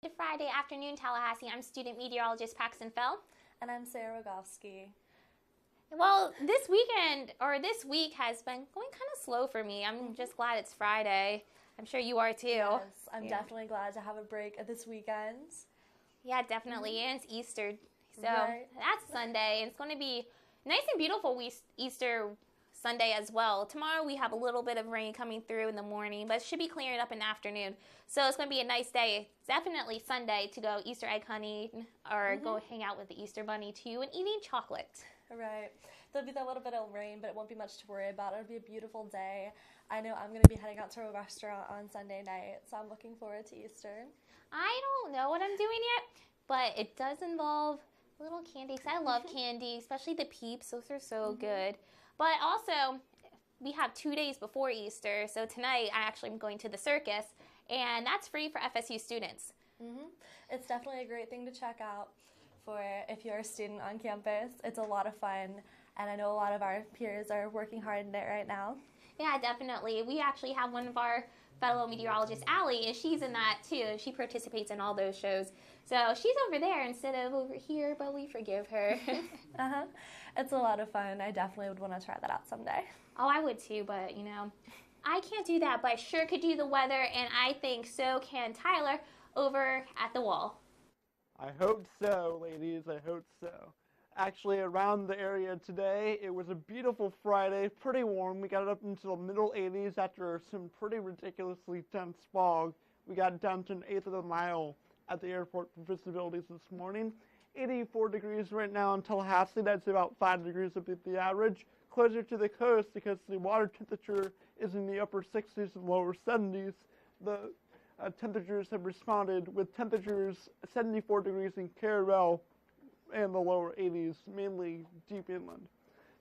Good Friday afternoon, Tallahassee. I'm student meteorologist Paxton Fell. And I'm Sara Wugofski. Well, this week has been going kind of slow for me. I'm just glad it's Friday. I'm sure you are too. Yes, I'm definitely glad to have a break this weekend. Yeah, definitely. And it's Easter. So that's Sunday. And it's going to be nice and beautiful Easter Sunday as well. Tomorrow we have a little bit of rain coming through in the morning, but it should be clearing up in the afternoon. So it's going to be a nice day. It's definitely Sunday to go Easter egg hunting or go hang out with the Easter bunny too and eating chocolate. Right. There'll be that little bit of rain, but it won't be much to worry about. It'll be a beautiful day. I know I'm going to be heading out to a restaurant on Sunday night, so I'm looking forward to Easter. I don't know what I'm doing yet, but it does involve little candy because I love candy, especially the Peeps. Those are so good. But also, we have 2 days before Easter, so tonight I actually am going to the circus, and that's free for FSU students. It's definitely a great thing to check out for if you're a student on campus. It's a lot of fun, and I know a lot of our peers are working hard in it right now. Yeah, definitely. We actually have one of our fellow meteorologists, Allie, and she's in that too. She participates in all those shows. So she's over there instead of over here, but we forgive her. It's a lot of fun. I definitely would want to try that out someday. Oh, I would too, but you know, I can't do that, but I sure could do the weather, and I think so can Tyler over at the wall. I hope so, ladies. I hope so. Actually, around the area today, it was a beautiful Friday, pretty warm. We got up into the middle 80s after some pretty ridiculously dense fog. We got down to an eighth of a mile at the airport for visibilities this morning. 84 degrees right now in Tallahassee. That's about 5 degrees above the average. Closer to the coast because the water temperature is in the upper 60s and lower 70s. The temperatures have responded with temperatures 74 degrees in Caravelle and the lower 80s, mainly deep inland.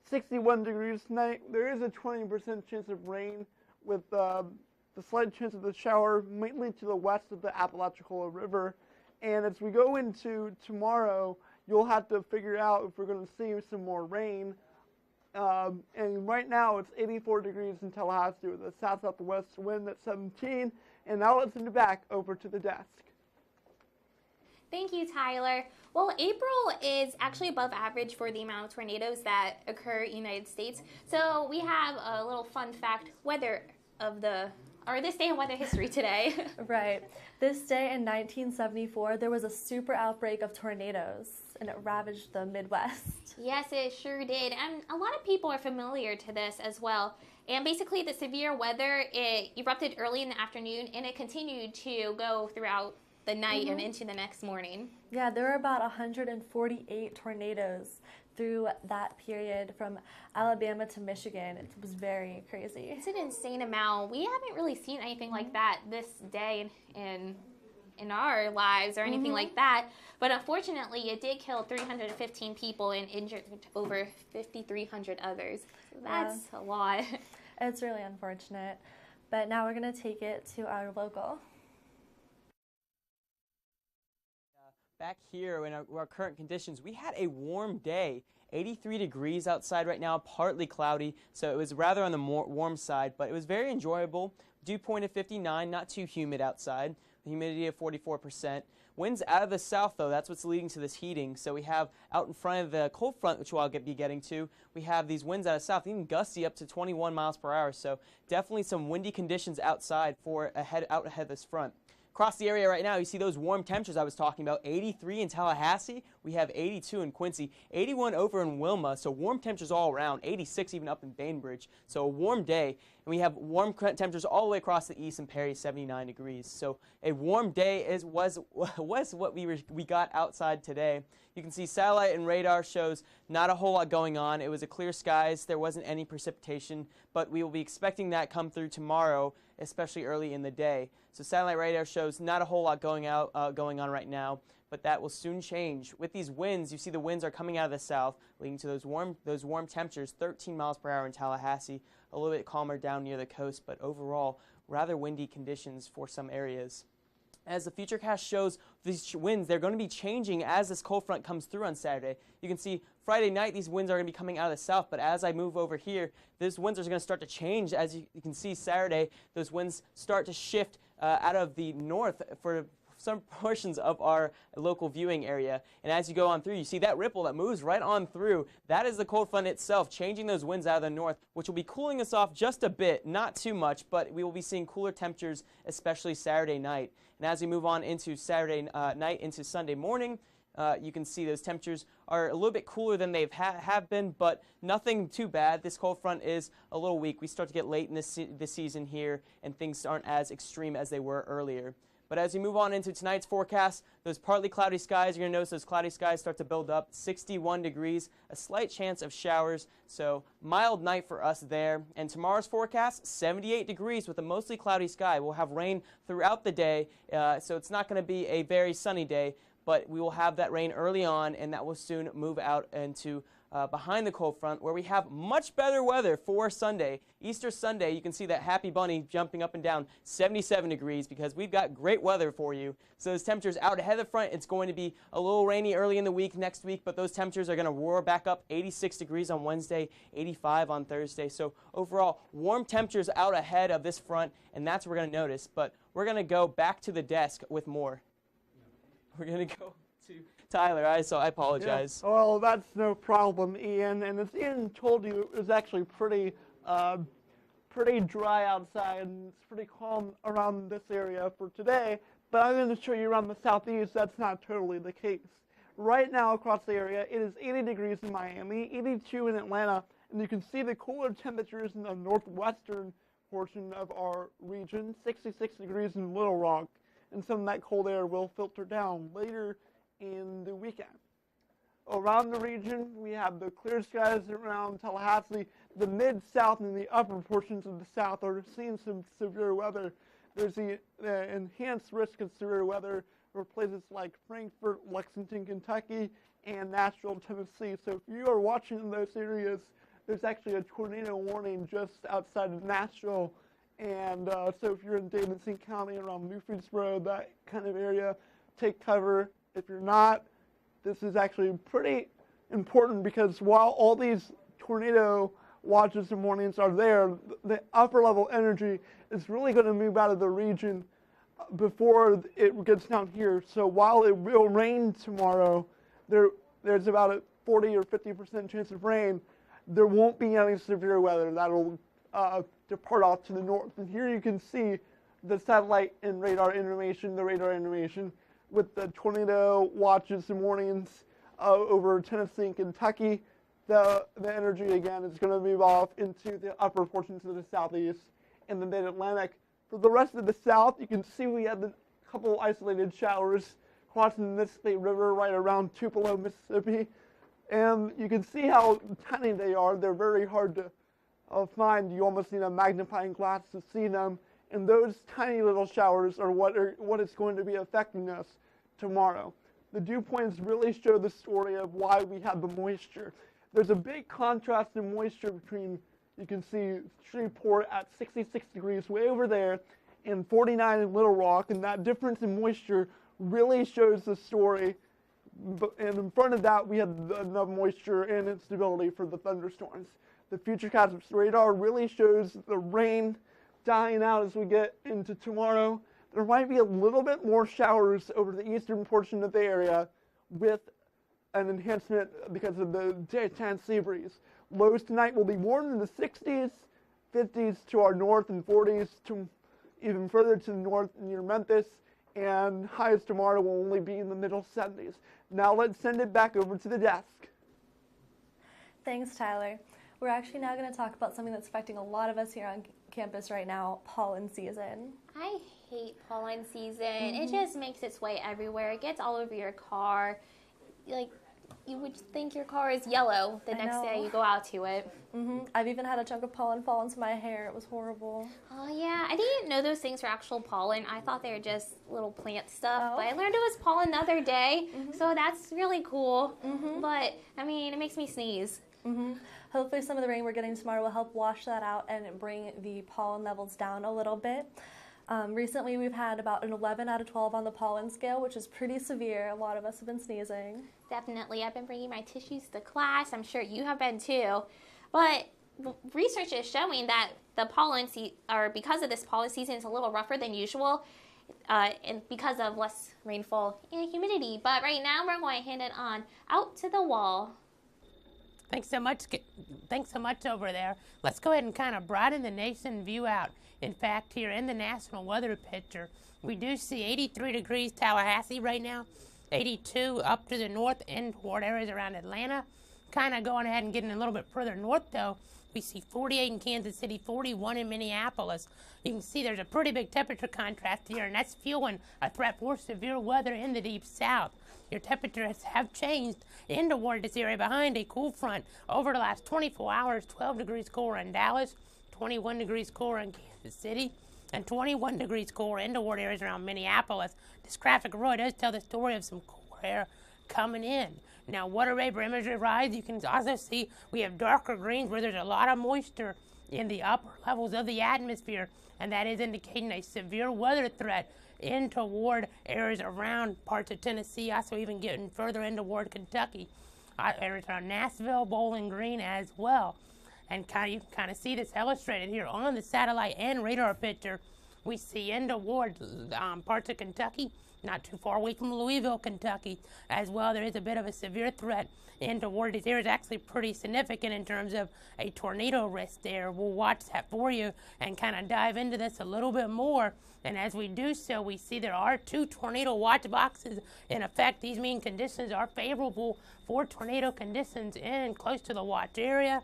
61 degrees tonight. There is a 20% chance of rain with the slight chance of the shower mainly to the west of the Apalachicola River. And as we go into tomorrow, you'll have to figure out if we're going to see some more rain. And right now it's 84 degrees in Tallahassee with a south-southwest wind at 17. And now let's send it back over to the desk. Thank you, Tyler. Well, April is actually above average for the amount of tornadoes that occur in the United States. So we have a little fun fact this day in weather history today. Right. This day in 1974, there was a super outbreak of tornadoes, and it ravaged the Midwest. Yes, it sure did. And a lot of people are familiar to this as well. And basically, the severe weather, it erupted early in the afternoon, and it continued to go throughout the night and into the next morning. Yeah, there were about 148 tornadoes through that period from Alabama to Michigan. It was very crazy. It's an insane amount. We haven't really seen anything like that this day in our lives or anything like that. But unfortunately, it did kill 315 people and injured over 5,300 others. So that's a lot. It's really unfortunate. But now we're going to take it to our local. Back here in our current conditions, we had a warm day. 83 degrees outside right now, partly cloudy, so it was rather on the more warm side, but it was very enjoyable. Dew point of 59, not too humid outside. The humidity of 44%. Winds out of the south, though, that's what's leading to this heating. So we have out in front of the cold front, which I'll be getting to, we have these winds out of south, even gusty up to 21 miles per hour. So definitely some windy conditions outside out ahead of this front. Across the area right now, you see those warm temperatures I was talking about. 83 in Tallahassee. We have 82 in Quincy. 81 over in Wilma. So warm temperatures all around. 86 even up in Bainbridge. So a warm day. And we have warm temperatures all the way across the east in Perry, 79 degrees. So a warm day was what we got outside today. You can see satellite and radar shows not a whole lot going on. It was a clear skies. There wasn't any precipitation, but we will be expecting that come through tomorrow, especially early in the day. So satellite radar shows not a whole lot going on right now, but that will soon change. With these winds, you see the winds are coming out of the south, leading to those warm temperatures, 13 miles per hour in Tallahassee, a little bit calmer down near the coast, but overall rather windy conditions for some areas. As the Futurecast shows, these winds, they're going to be changing as this cold front comes through on Saturday. You can see Friday night, these winds are going to be coming out of the south, but as I move over here, those winds are going to start to change. As you can see Saturday, those winds start to shift out of the north for some portions of our local viewing area. And as you go on through, you see that ripple that moves right on through. That is the cold front itself, changing those winds out of the north, which will be cooling us off just a bit, not too much, but we will be seeing cooler temperatures, especially Saturday night. And as we move on into Saturday night into Sunday morning, you can see those temperatures are a little bit cooler than they have been, but nothing too bad. This cold front is a little weak. We start to get late in this season here, and things aren't as extreme as they were earlier. But as you move on into tonight's forecast, those partly cloudy skies, you're going to notice those cloudy skies start to build up. 61 degrees, a slight chance of showers, so mild night for us there. And tomorrow's forecast, 78 degrees with a mostly cloudy sky. We'll have rain throughout the day, so it's not going to be a very sunny day, but we will have that rain early on, and that will soon move out into behind the cold front, where we have much better weather for Sunday. Easter Sunday, you can see that happy bunny jumping up and down, 77 degrees, because we've got great weather for you. So those temperatures out ahead of the front, it's going to be a little rainy early in the week next week, but those temperatures are going to roar back up, 86 degrees on Wednesday, 85 on Thursday. So overall, warm temperatures out ahead of this front, and that's what we're going to notice. But we're going to go back to the desk with more. We're going to go to Tyler, so I apologize. Yeah. Well, that's no problem, Ian. And as Ian told you, it was actually pretty dry outside, and it's pretty calm around this area for today. But I'm going to show you around the southeast, that's not totally the case. Right now across the area, it is 80 degrees in Miami, 82 in Atlanta, and you can see the cooler temperatures in the northwestern portion of our region, 66 degrees in Little Rock. And some of that cold air will filter down later in the weekend. Around the region, we have the clear skies around Tallahassee. The mid-south and the upper portions of the south are seeing some severe weather. There's the enhanced risk of severe weather for places like Frankfort, Lexington, Kentucky, and Nashville, Tennessee. So if you are watching in those areas, there's actually a tornado warning just outside of Nashville. And so if you're in Davidson County around Murfreesboro, that kind of area, take cover. If you're not, this is actually pretty important, because while all these tornado watches and warnings are there, the upper level energy is really going to move out of the region before it gets down here. So while it will rain tomorrow, there's about a 40 or 50% chance of rain. There won't be any severe weather that'll depart off to the north. And here you can see the satellite and radar information, with the tornado watches and warnings over Tennessee and Kentucky. The energy, again, is going to move off into the upper portions of the southeast and the mid-Atlantic. For the rest of the south, you can see we have a couple isolated showers crossing the Mississippi River right around Tupelo, Mississippi. And you can see how tiny they are. They're very hard to find. You almost need a magnifying glass to see them. And those tiny little showers are what is going to be affecting us tomorrow. The dew points really show the story of why we have the moisture. There's a big contrast in moisture between, you can see Shreveport at 66 degrees way over there and 49 in Little Rock, and that difference in moisture really shows the story. And in front of that, we have enough moisture and instability for the thunderstorms. The Futurecast radar really shows the rain dying out as we get into tomorrow. There might be a little bit more showers over the eastern portion of the area with an enhancement because of the daytime sea breeze. Lows tonight will be warm in the 60s, 50s to our north, and 40s to even further to the north near Memphis, and highs tomorrow will only be in the middle 70s. Now let's send it back over to the desk. Thanks, Tyler. We're actually now going to talk about something that's affecting a lot of us here on campus right now, pollen season. I hate pollen season. It just makes its way everywhere. It gets all over your car. Like, you would think your car is yellow the next day you go out to it. I've even had a chunk of pollen fall into my hair. It was horrible. Oh, yeah. I didn't know those things were actual pollen. I thought they were just little plant stuff. But I learned it was pollen the other day, so that's really cool. But, I mean, it makes me sneeze. Hopefully some of the rain we're getting tomorrow will help wash that out and bring the pollen levels down a little bit. Recently we've had about an 11 out of 12 on the pollen scale, which is pretty severe. A lot of us have been sneezing. Definitely. I've been bringing my tissues to class. I'm sure you have been too. But research is showing that the pollen because of this pollen season is a little rougher than usual. and because of less rainfall and humidity. But right now we're going to hand it on out to the wall. Thanks so much. Thanks so much over there. Let's go ahead and kind of broaden the nation view out. In fact, here in the national weather picture, we do see 83 degrees Tallahassee right now, 82 up to the north and toward areas around Atlanta. Kind of going ahead and getting a little bit further north, though, we see 48 in Kansas City, 41 in Minneapolis. You can see there's a pretty big temperature contrast here, and that's fueling a threat for severe weather in the deep south. Your temperatures have changed in toward this area behind a cool front. Over the last 24 hours, 12 degrees cooler in Dallas, 21 degrees cooler in Kansas City, and 21 degrees cooler in toward areas around Minneapolis. This graphic really does tell the story of some cooler air coming in. Now, water vapor imagery rise, you can also see we have darker greens where there's a lot of moisture in the upper levels of the atmosphere, and that is indicating a severe weather threat in toward areas around parts of Tennessee, also even getting further in toward Kentucky, areas around Nashville, Bowling Green as well. And you can kind of see this illustrated here on the satellite and radar picture. We see in toward parts of Kentucky, not too far away from Louisville, Kentucky, as well. There is a bit of a severe threat in toward these areas, actually pretty significant in terms of a tornado risk there. We'll watch that for you and kind of dive into this a little bit more. And as we do so, we see there are 2 tornado watch boxes in effect. These mean conditions are favorable for tornado conditions in close to the watch area.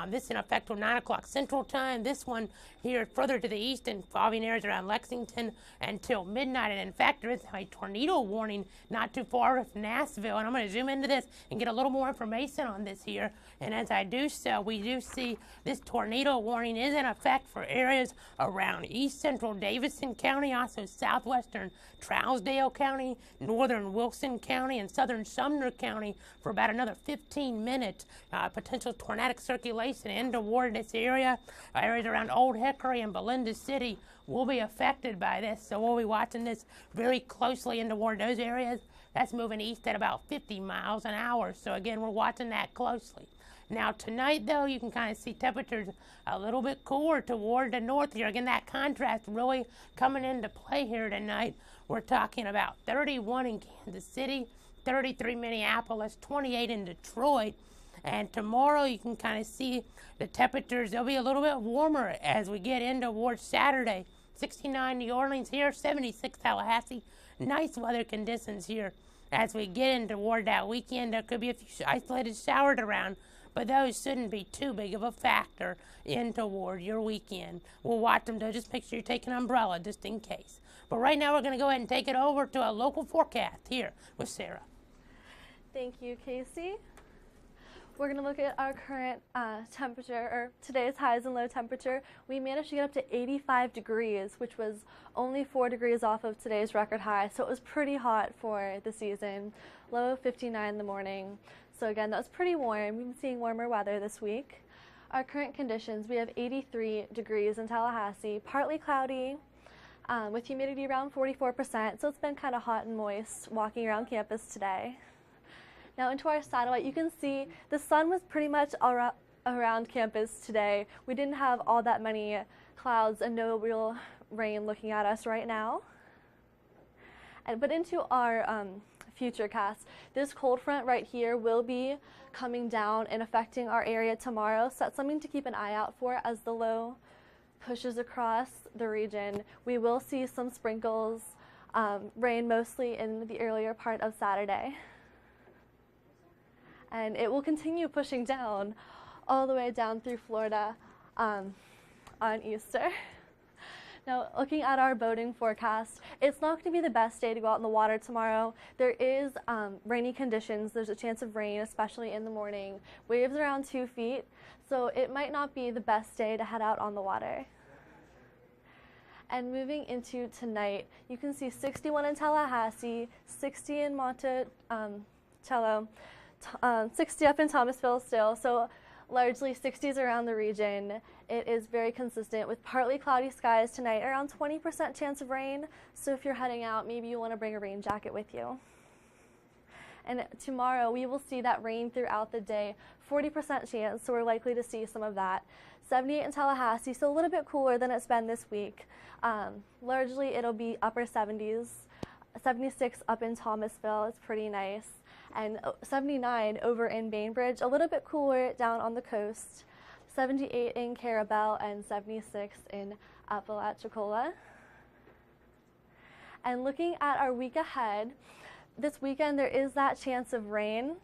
This in effect till 9 o'clock Central Time. This one here further to the east involving areas around Lexington until midnight. And in fact, there is a tornado warning not too far from Nashville. And I'm going to zoom into this and get a little more information on this here. And as I do so, we do see this tornado warning is in effect for areas around east central Davidson County, also southwestern Trousdale County, northern Wilson County, and southern Sumner County for about another 15 minutes. Potential tornadic circulation in toward this area. Areas around Old Hickory and Belinda City will be affected by this, so we'll be watching this very closely in toward those areas. That's moving east at about 50 miles an hour, so again, we're watching that closely. Now tonight, though, you can kind of see temperatures a little bit cooler toward the north here. Again, that contrast really coming into play here tonight. We're talking about 31 in Kansas City, 33 Minneapolis, 28 in Detroit. And tomorrow you can kind of see the temperatures, they'll be a little bit warmer as we get in towards Saturday. 69 New Orleans here, 76 Tallahassee. Nice weather conditions here as we get in toward that weekend. There could be a few isolated showers around, but those shouldn't be too big of a factor in toward your weekend. We'll watch them, though. Just make sure you take an umbrella just in case. But right now we're going to go ahead and take it over to a local forecast here with Sarah. Thank you, Casey. We're going to look at our current temperature, or today's highs and low temperature. We managed to get up to 85 degrees, which was only 4 degrees off of today's record high, so it was pretty hot for the season. Low of 59 in the morning. So again, that was pretty warm. We've been seeing warmer weather this week. Our current conditions, we have 83 degrees in Tallahassee, partly cloudy, with humidity around 44%, so it's been kind of hot and moist walking around campus today. Now into our satellite, you can see the sun was pretty much around campus today. We didn't have all that many clouds and no real rain looking at us right now. But into our future cast, this cold front right here will be coming down and affecting our area tomorrow. So that's something to keep an eye out for as the low pushes across the region. We will see some sprinkles, rain mostly in the earlier part of Saturday. And it will continue pushing down all the way down through Florida on Easter. Now, looking at our boating forecast, it's not going to be the best day to go out in the water tomorrow. There is rainy conditions. There's a chance of rain, especially in the morning. Waves around 2 feet, so it might not be the best day to head out on the water. And moving into tonight, you can see 61 in Tallahassee, 60 in Monticello, 60 up in Thomasville still, so largely 60s around the region. It is very consistent with partly cloudy skies tonight, around 20% chance of rain, so if you're heading out, maybe you want to bring a rain jacket with you. And tomorrow we will see that rain throughout the day, 40% chance, so we're likely to see some of that. 78 in Tallahassee, so a little bit cooler than it's been this week. Largely it'll be upper 70s. 76 up in Thomasville, it's pretty nice. And 79 over in Bainbridge, a little bit cooler down on the coast. 78 in Carabel and 76 in Apalachicola. And looking at our week ahead, this weekend there is that chance of rain.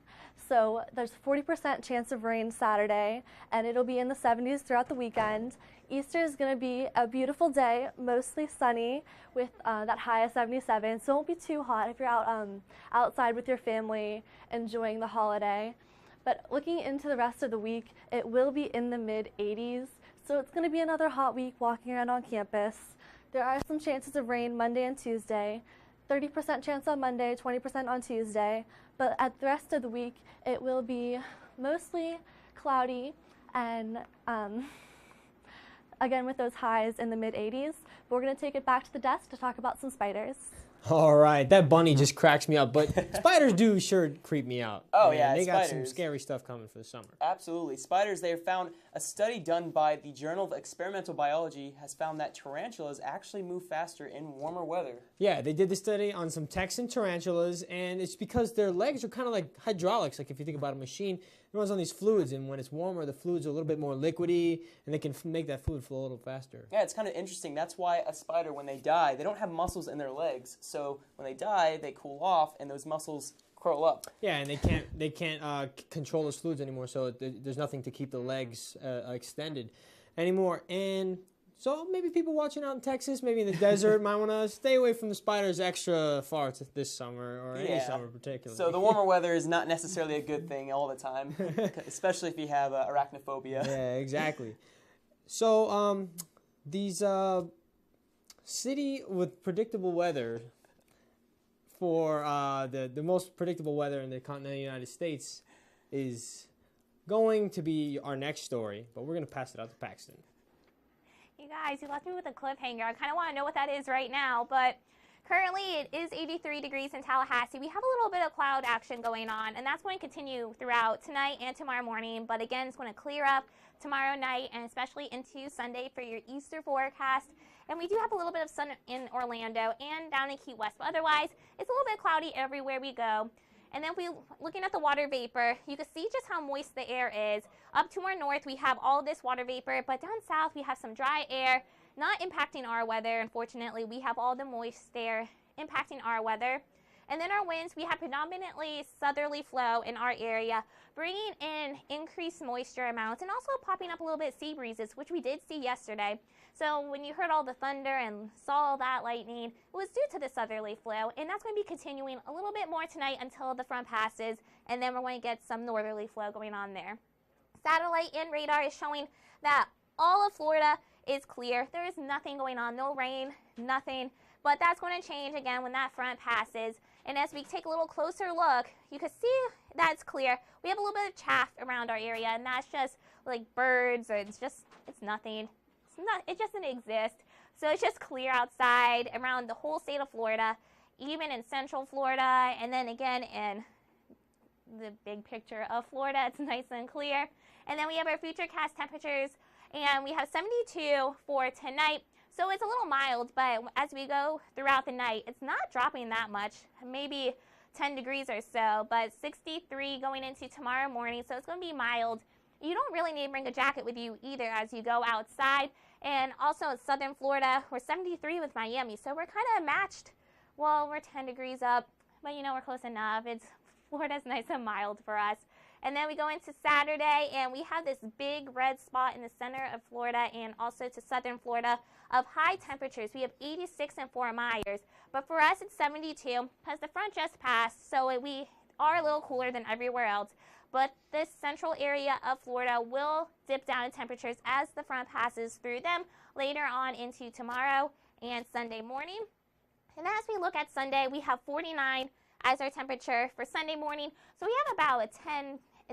So there's 40% chance of rain Saturday, and it'll be in the 70s throughout the weekend. Easter is going to be a beautiful day, mostly sunny with that high of 77. So it won't be too hot if you're out outside with your family enjoying the holiday. But looking into the rest of the week, it will be in the mid-80s. So it's going to be another hot week walking around on campus. There are some chances of rain Monday and Tuesday. 30% chance on Monday, 20% on Tuesday. But at the rest of the week, it will be mostly cloudy and again with those highs in the mid-80s. But we're going to take it back to the desk to talk about some spiders. All right, that bunny just cracks me up, but spiders do sure creep me out. Oh, Man, yeah, they got some spiders. scary stuff coming for the summer. Absolutely. Spiders, they have found a study done by the Journal of Experimental Biology has found that tarantulas actually move faster in warmer weather. Yeah, they did the study on some Texan tarantulas, and it's because their legs are kind of like hydraulics. Like if you think about a machine, it runs on these fluids, and when it's warmer, the fluids are a little bit more liquidy, and they can make that fluid flow a little faster. Yeah, it's kind of interesting. That's why a spider, when they die, they don't have muscles in their legs. So when they die, they cool off, and those muscles curl up. Yeah, and they can't control those fluids anymore, so there's nothing to keep the legs extended anymore. And so maybe people watching out in Texas, maybe in the desert, might want to stay away from the spiders extra far this summer, or any summer particularly. So the warmer weather is not necessarily a good thing all the time, especially if you have arachnophobia. Yeah, exactly. So these city with predictable weather for the most predictable weather in the continental United States is going to be our next story, but we're going to pass it out to Paxton. You guys, you left me with a cliffhanger. I kind of want to know what that is right now, but currently it is 83 degrees in Tallahassee. We have a little bit of cloud action going on, and that's going to continue throughout tonight and tomorrow morning, but again, it's going to clear up tomorrow night and especially into Sunday for your Easter forecast. And we do have a little bit of sun in Orlando and down in Key West, but otherwise, it's a little bit cloudy everywhere we go. And then if we looking at the water vapor, you can see just how moist the air is. Up to our north, we have all this water vapor, but down south, we have some dry air, not impacting our weather. Unfortunately, we have all the moist air impacting our weather. And then our winds, we have predominantly southerly flow in our area, bringing in increased moisture amounts and also popping up a little bit sea breezes, which we did see yesterday. So when you heard all the thunder and saw all that lightning, it was due to the southerly flow, and that's going to be continuing a little bit more tonight until the front passes, and then we're going to get some northerly flow going on there. Satellite and radar is showing that all of Florida is clear. There is nothing going on, no rain, nothing, but that's going to change again when that front passes. And as we take a little closer look, you can see that's clear. We have a little bit of chaff around our area, and that's just like birds, or it's nothing. It just doesn't exist. So it's just clear outside around the whole state of Florida, even in central Florida, and then again in the big picture of Florida, it's nice and clear. And then we have our futurecast temperatures, and we have 72 for tonight. So it's a little mild, but as we go throughout the night, it's not dropping that much, maybe 10 degrees or so, but 63 going into tomorrow morning, so it's going to be mild. You don't really need to bring a jacket with you either as you go outside. And also in southern Florida, we're 73 with Miami, so we're kind of matched. Well, we're 10 degrees up, but you know, we're close enough. Florida's nice and mild for us. And then we go into Saturday, and we have this big red spot in the center of Florida and also to southern Florida of high temperatures. We have 86 in Fort Myers, but for us it's 72 because the front just passed, so we are a little cooler than everywhere else. But this central area of Florida will dip down in temperatures as the front passes through them later on into tomorrow and Sunday morning. And as we look at Sunday, we have 49 as our temperature for Sunday morning. So we have about a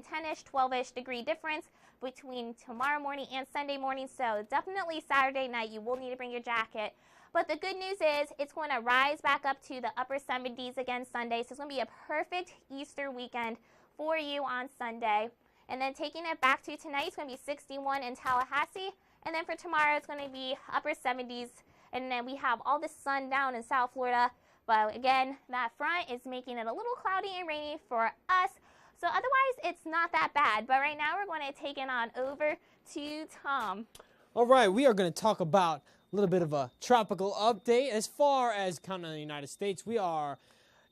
10-ish, 12-ish degree difference between tomorrow morning and Sunday morning. So definitely Saturday night, you will need to bring your jacket. But the good news is it's going to rise back up to the upper 70s again Sunday. So it's going to be a perfect Easter weekend for you on Sunday. And then taking it back to tonight, it's going to be 61 in Tallahassee. And then for tomorrow, it's going to be upper 70s. And then we have all the sun down in South Florida. But again, that front is making it a little cloudy and rainy for us. So otherwise, it's not that bad. But right now, we're going to take it on over to Tom. All right, we are going to talk about a little bit of a tropical update. As far as continental United States, we are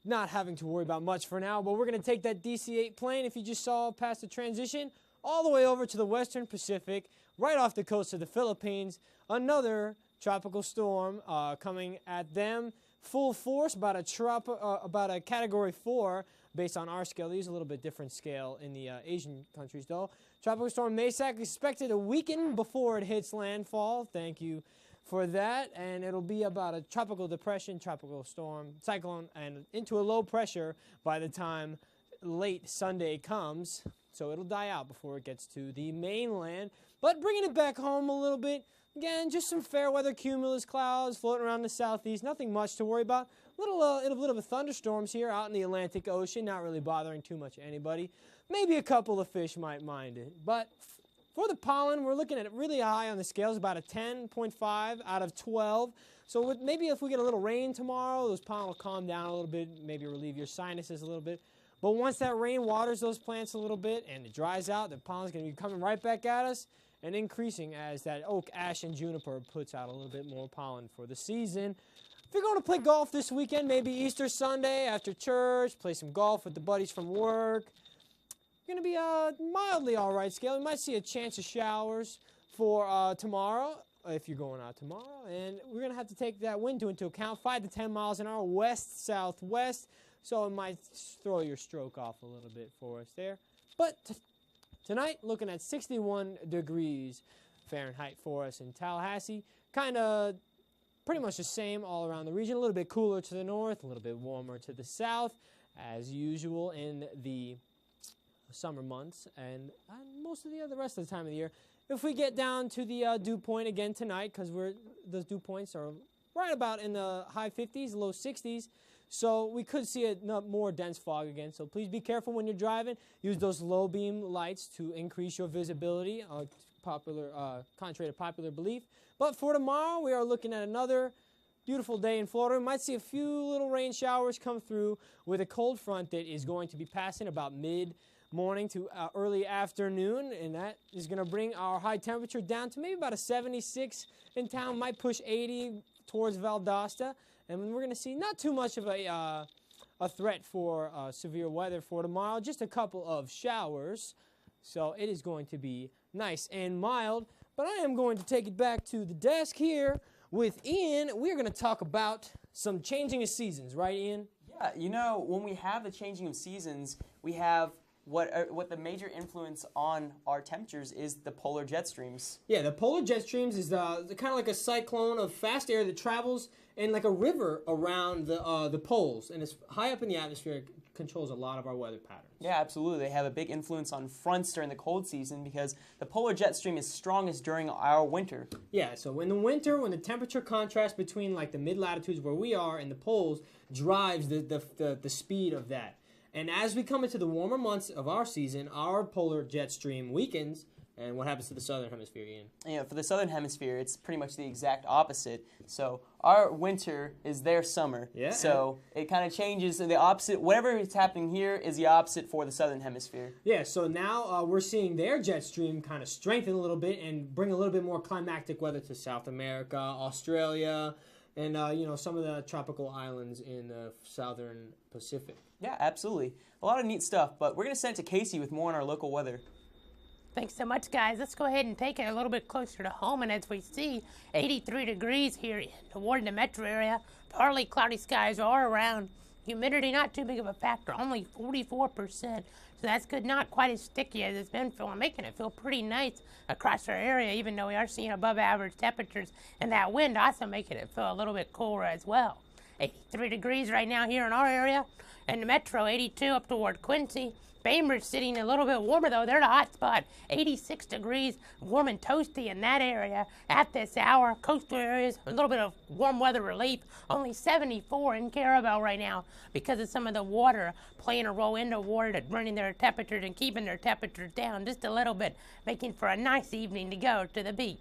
not having to worry about much for now, but we're going to take that DC-8 plane, if you just saw past the transition, all the way over to the Western Pacific, right off the coast of the Philippines. Another tropical storm coming at them, full force, about a Category 4, based on our scale. They use a little bit different scale in the Asian countries, though. Tropical storm Maysak expected to weaken before it hits landfall. Thank you for that. And it'll be about a tropical depression, tropical storm, cyclone, and into a low pressure by the time late Sunday comes. So it'll die out before it gets to the mainland. But bringing it back home a little bit, again, just some fair weather cumulus clouds floating around the southeast. Nothing much to worry about. A little bit of thunderstorms here out in the Atlantic Ocean, not really bothering too much anybody. Maybe a couple of fish might mind it. But for the pollen, we're looking at really high on the scales, about a 10.5 out of 12. So maybe if we get a little rain tomorrow, those pollen will calm down a little bit, maybe relieve your sinuses a little bit. But once that rain waters those plants a little bit and it dries out, the pollen's going to be coming right back at us and increasing as that oak, ash, and juniper puts out a little bit more pollen for the season. If you're going to play golf this weekend, maybe Easter Sunday after church, play some golf with the buddies from work. Going to be a mildly all right scale. You might see a chance of showers for tomorrow, if you're going out tomorrow. And we're going to have to take that wind into account, 5 to 10 miles an hour, west-southwest. So it might throw your stroke off a little bit for us there. But tonight, looking at 61 degrees Fahrenheit for us in Tallahassee. Kind of pretty much the same all around the region. A little bit cooler to the north, a little bit warmer to the south, as usual in the summer months and most of the rest of the time of the year. If we get down to the dew point again tonight, because those dew points are right about in the high 50s, low 60s, so we could see a more dense fog again. So please be careful when you're driving. Use those low beam lights to increase your visibility, contrary to popular belief. But for tomorrow, we are looking at another beautiful day in Florida. We might see a few little rain showers come through with a cold front that is going to be passing about mid-morning to early afternoon, and that is going to bring our high temperature down to maybe about a 76 in town, might push 80 towards Valdosta, and we're going to see not too much of a threat for severe weather for tomorrow, just a couple of showers, so it is going to be nice and mild. But I am going to take it back to the desk here with Ian. We're going to talk about some changing of seasons, right, Ian? Yeah, you know, when we have the changing of seasons, we have what the major influence on our temperatures is the polar jet streams. Yeah, the polar jet streams is kind of like a cyclone of fast air that travels in like a river around the poles, and it's high up in the atmosphere. It controls a lot of our weather patterns. Yeah, absolutely. They have a big influence on fronts during the cold season because the polar jet stream is strongest during our winter. Yeah, so in the winter, when the temperature contrast between like the mid-latitudes where we are and the poles drives the speed of that. And as we come into the warmer months of our season, our polar jet stream weakens. And what happens to the southern hemisphere, Ian? Yeah, for the southern hemisphere, it's pretty much the exact opposite. So our winter is their summer. Yeah. So it kind of changes the opposite. Whatever is happening here is the opposite for the southern hemisphere. Yeah, so now we're seeing their jet stream kind of strengthen a little bit and bring a little bit more climactic weather to South America, Australia, and some of the tropical islands in the southern Pacific. Yeah, absolutely. A lot of neat stuff, but we're going to send it to Casey with more on our local weather. Thanks so much, guys. Let's go ahead and take it a little bit closer to home. And as we see, 83 degrees here toward the metro area. Partly cloudy skies are around. Humidity not too big of a factor, only 44%. So that's good, not quite as sticky as it's been feeling, making it feel pretty nice across our area, even though we are seeing above average temperatures. And that wind also making it feel a little bit cooler as well. 83 degrees right now here in our area. And the Metro, 82 up toward Quincy. Bainbridge sitting a little bit warmer, though. They're the hot spot. 86 degrees, warm and toasty in that area at this hour. Coastal areas, a little bit of warm weather relief. Only 74 in Carabel right now because of some of the water playing a role in the water, running their temperatures and keeping their temperatures down just a little bit, making for a nice evening to go to the beach.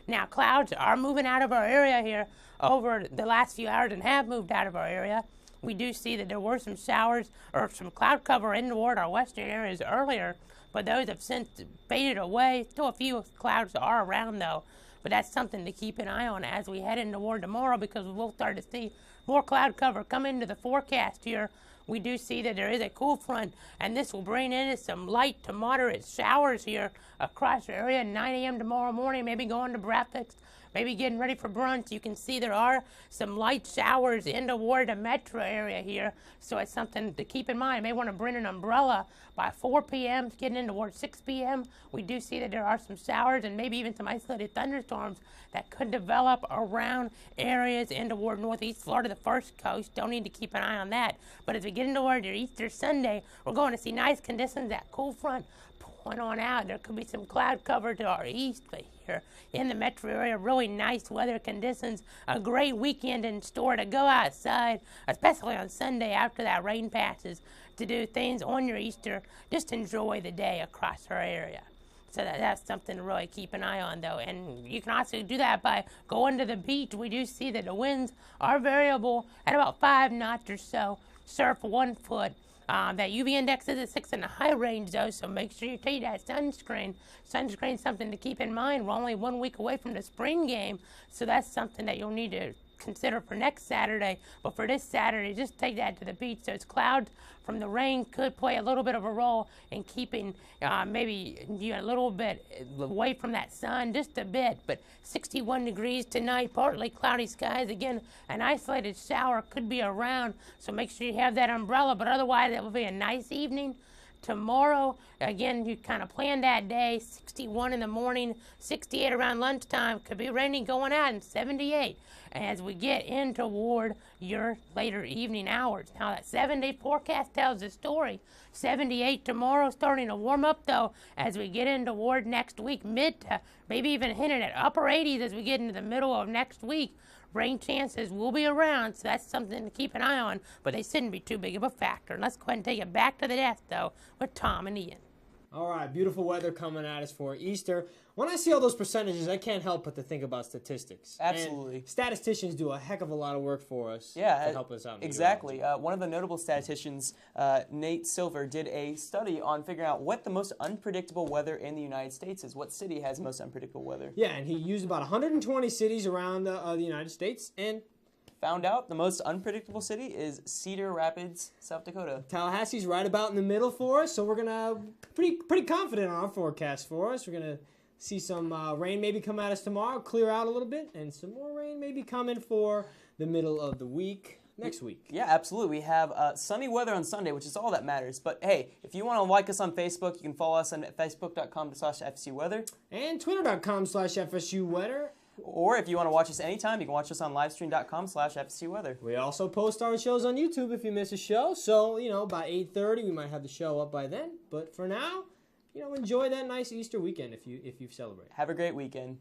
Now, clouds are moving out of our area here over the last few hours and have moved out of our area. We do see that there were some showers or some cloud cover in toward our western areas earlier, but those have since faded away. Still a few clouds are around, though, but that's something to keep an eye on as we head in toward tomorrow, because we'll start to see more cloud cover come into the forecast here. We do see that there is a cool front, and this will bring in some light to moderate showers here across the area. 9 a.m. tomorrow morning, maybe going to breakfast, maybe getting ready for brunch. You can see there are some light showers in toward the metro area here, so it's something to keep in mind. You may want to bring an umbrella by 4 p.m., getting in toward 6 p.m. We do see that there are some showers and maybe even some isolated thunderstorms that could develop around areas in toward northeast Florida, the first coast. Don't need to keep an eye on that. But as we get into toward your Easter Sunday, we're going to see nice conditions. That cool front pulling on out. There could be some cloud cover to our east, but here in the metro area, really nice weather conditions. A great weekend in store to go outside, especially on Sunday after that rain passes, to do things on your Easter. Just enjoy the day across our area. So that's something to really keep an eye on, though. And you can also do that by going to the beach. We do see that the winds are variable at about 5 knots or so. Surf 1 foot. That UV index is at 6 in the high range, though, so make sure you take that sunscreen. Sunscreen's something to keep in mind. We're only 1 week away from the spring game, so that's something that you'll need to consider for next Saturday. But for this Saturday, just take that to the beach. Those clouds from the rain could play a little bit of a role in keeping maybe you a little bit away from that sun, just a bit. But 61 degrees tonight, partly cloudy skies. Again, an isolated shower could be around, so make sure you have that umbrella. But otherwise, it will be a nice evening. Tomorrow, again, you kind of plan that day, 61 in the morning, 68 around lunchtime, could be rainy going out, and 78 as we get in toward your later evening hours. Now, that 7-day forecast tells the story. 78 tomorrow, starting to warm up, though, as we get in toward next week, mid to maybe even hinting at upper 80s as we get into the middle of next week. Rain chances will be around, so that's something to keep an eye on, but they shouldn't be too big of a factor. Let's go ahead and take it back to the desk, though, with Tom and Ian. All right, beautiful weather coming at us for Easter. When I see all those percentages, I can't help but to think about statistics. Absolutely. And statisticians do a heck of a lot of work for us to help us out. Exactly. One of the notable statisticians, Nate Silver, did a study on figuring out what the most unpredictable weather in the United States is. What city has the most unpredictable weather? Yeah, and he used about 120 cities around the United States and found out the most unpredictable city is Cedar Rapids, South Dakota. Tallahassee's right about in the middle for us, so we're gonna pretty confident on our forecast for us. We're gonna see some rain maybe come at us tomorrow, clear out a little bit, and some more rain maybe coming for the middle of the week. Next week. Yeah, absolutely. We have sunny weather on Sunday, which is all that matters. But hey, if you want to like us on Facebook, you can follow us on facebook.com/FSU Weather. And twitter.com/FSU Weather. Or if you want to watch us anytime, you can watch us on livestream.com/FSU Weather. We also post our shows on YouTube if you miss a show. So, by 8:30, we might have the show up by then. But for now, enjoy that nice Easter weekend if you celebrate. Have a great weekend.